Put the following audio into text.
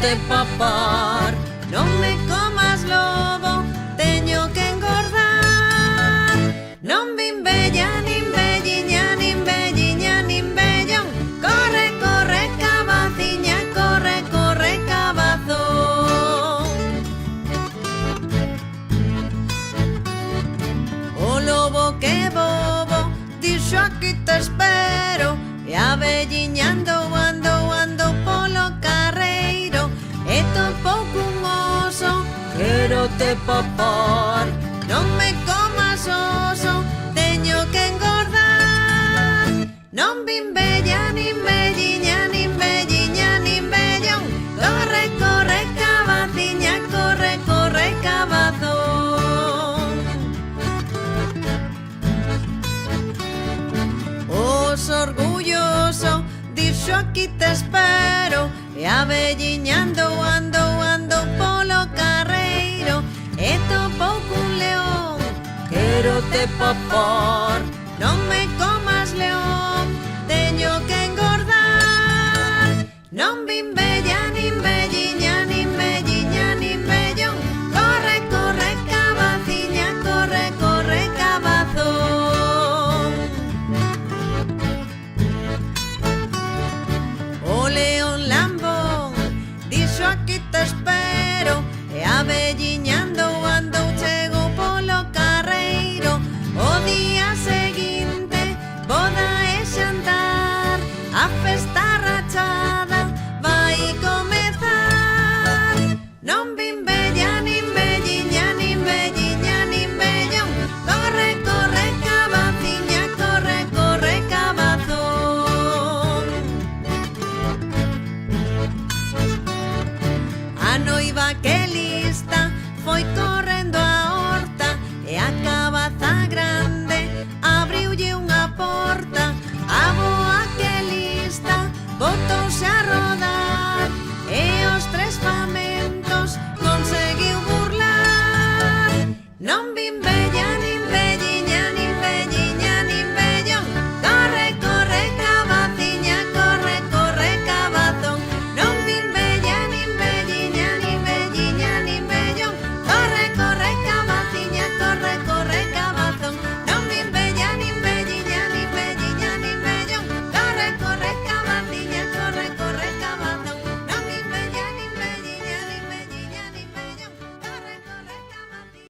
te papar. Non me comas, lobo, teño que engordar. Non vin bella, nin belliña, nin belliña, nin bellón. Corre, corre, cabaciña, corre, corre, cabazón. O lobo que bobo dixo aquí te espero. E a velliña ando polo carreiro. E topou cun oso, quero te papar. Non me comas, oso, teño que engordar. Non vin bella, nin belliña, nin belliña, nin bellón. Corre, corre, cabaciña, corre, corre, cabazón. Oso orgulloso dixo aquí te espero. E a velliña ando polo carreiro. E topou cun león, quero te papar. Non me